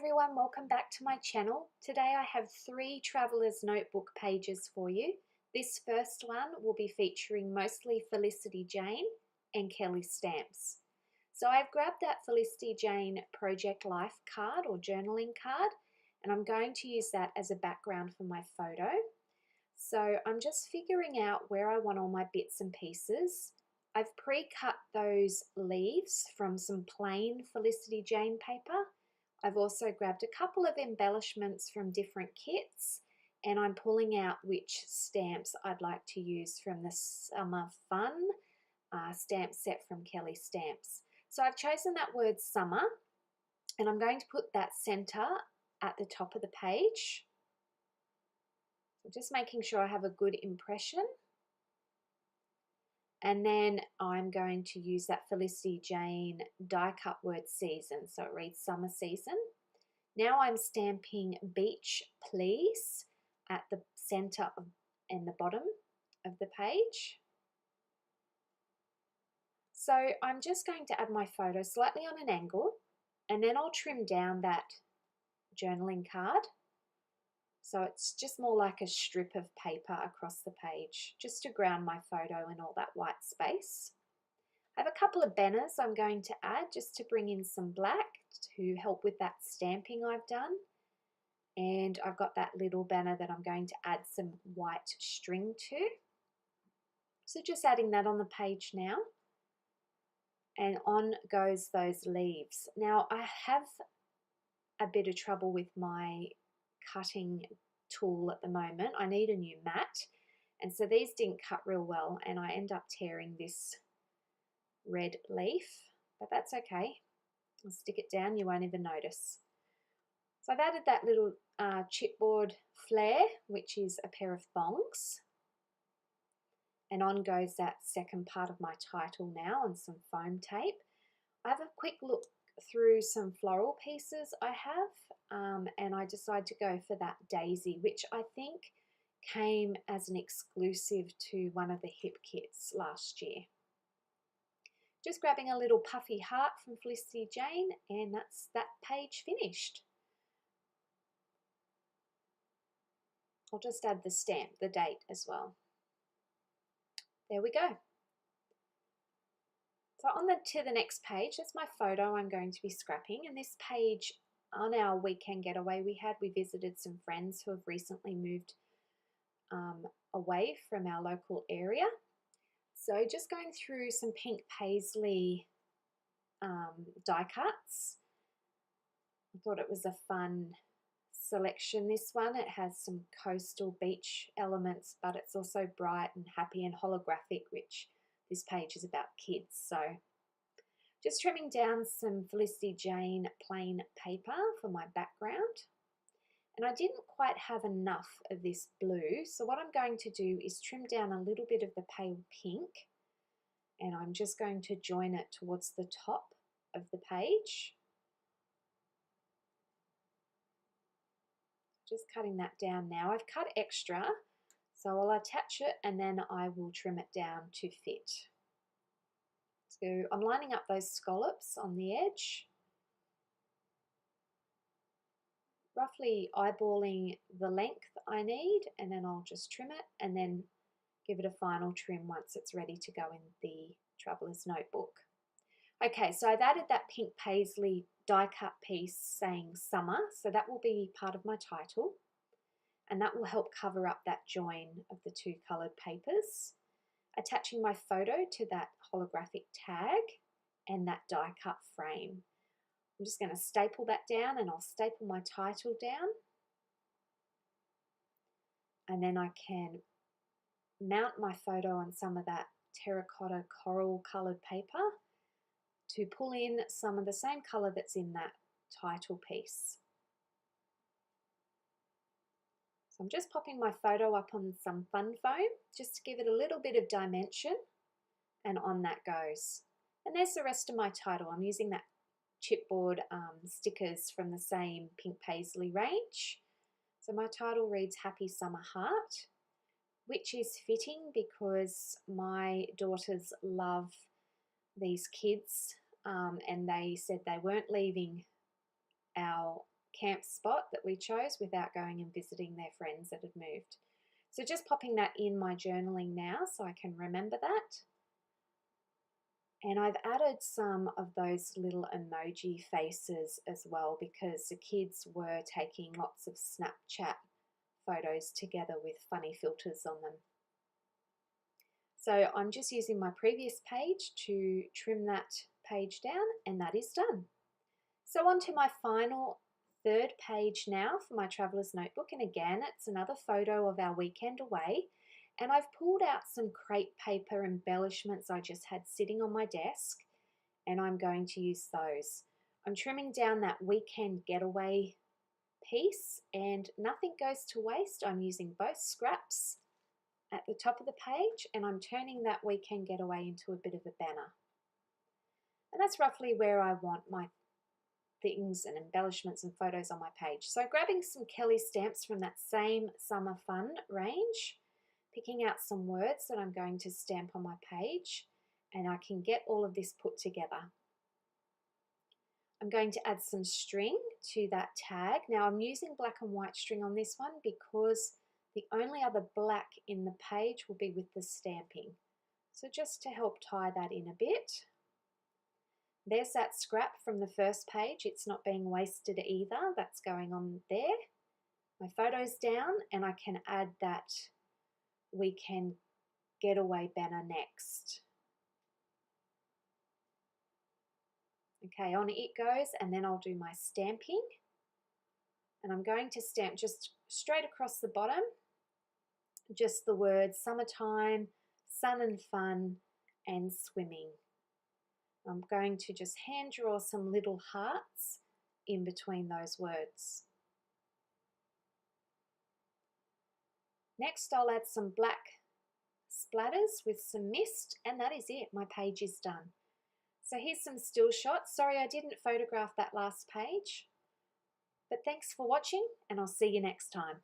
everyone, welcome back to my channel. Today I have 3 Traveller's Notebook pages for you. This first one will be featuring mostly Felicity Jane and Kellies Stamps. So I've grabbed that Felicity Jane Project Life card or journaling card, and I'm going to use that as a background for my photo. So I'm just figuring out where I want all my bits and pieces. I've pre-cut those leaves from some plain Felicity Jane paper. I've also grabbed a couple of embellishments from different kits, and I'm pulling out which stamps I'd like to use from the Summer Fun stamp set from Kellies Stamps. So I've chosen that word summer, and I'm going to put that center at the top of the page. So just making sure I have a good impression. And then I'm going to use that Felicity Jane die cut word season, so it reads summer season. Now I'm stamping beach please at the center and the bottom of the page. So I'm just going to add my photo slightly on an angle, and then I'll trim down that journaling card. So it's just more like a strip of paper across the page, just to ground my photo in all that white space. I have a couple of banners I'm going to add just to bring in some black to help with that stamping I've done. And I've got that little banner that I'm going to add some white string to. So just adding that on the page now. And on goes those leaves. Now I have a bit of trouble with my cutting tool at the moment. I need a new mat, and so these didn't cut real well, and I end up tearing this red leaf, but that's okay. I'll stick it down, you won't even notice. So I've added that little chipboard flare, which is a pair of thongs, and on goes that second part of my title now on some foam tape. I have a quick look through some floral pieces I have, and I decided to go for that daisy, which I think came as an exclusive to one of the hip kits last year. Just grabbing a little puffy heart from Felicity Jane, and that's that page finished. I'll just add the stamp, the date as well. There we go. So on to the next page, that's my photo I'm going to be scrapping. And this page, on our weekend getaway we visited some friends who have recently moved away from our local area. So just going through some pink Paislee die cuts. I thought it was a fun selection, this one. It has some coastal beach elements, but it's also bright and happy and holographic, which this page is about kids. So just trimming down some Felicity Jane plain paper for my background. And I didn't quite have enough of this blue, so what I'm going to do is trim down a little bit of the pale pink, and I'm just going to join it towards the top of the page. Just cutting that down now. I've cut extra, so I'll attach it and then I will trim it down to fit. So I'm lining up those scallops on the edge, roughly eyeballing the length I need, and then I'll just trim it and then give it a final trim once it's ready to go in the Traveller's Notebook. Okay, so I've added that pink Paislee die cut piece saying summer, so that will be part of my title, and that will help cover up that join of the two coloured papers. Attaching my photo to that holographic tag and that die cut frame. I'm just going to staple that down, and I'll staple my title down, and then I can mount my photo on some of that terracotta coral coloured paper to pull in some of the same colour that's in that title piece. So I'm just popping my photo up on some fun foam just to give it a little bit of dimension, and on that goes. And there's the rest of my title. I'm using that chipboard stickers from the same pink Paislee range. So my title reads Happy Summer Heart, which is fitting because my daughters love these kids, and they said they weren't leaving our camp spot that we chose without going and visiting their friends that had moved. So just popping that in my journaling now so I can remember that. And I've added some of those little emoji faces as well because the kids were taking lots of Snapchat photos together with funny filters on them. So I'm just using my previous page to trim that page down, and that is done. So on to my final third page now for my traveller's notebook, and again it's another photo of our weekend away, and I've pulled out some crepe paper embellishments I just had sitting on my desk, and I'm going to use those. I'm trimming down that weekend getaway piece, and nothing goes to waste. I'm using both scraps at the top of the page, and I'm turning that weekend getaway into a bit of a banner. And that's roughly where I want my things and embellishments and photos on my page. So grabbing some Kellies Stamps from that same Summer Fun range, picking out some words that I'm going to stamp on my page, and I can get all of this put together. I'm going to add some string to that tag. Now I'm using black and white string on this one because the only other black in the page will be with the stamping. So just to help tie that in a bit. There's that scrap from the first page. It's not being wasted either. That's going on there. My photo's down, and I can add that weekend getaway banner next. Okay, on it goes, and then I'll do my stamping. And I'm going to stamp just straight across the bottom, just the words summertime, sun and fun, and swimming. I'm going to just hand draw some little hearts in between those words. Next, I'll add some black splatters with some mist, and that is it. My page is done. So here's some still shots. Sorry I didn't photograph that last page, but thanks for watching, and I'll see you next time.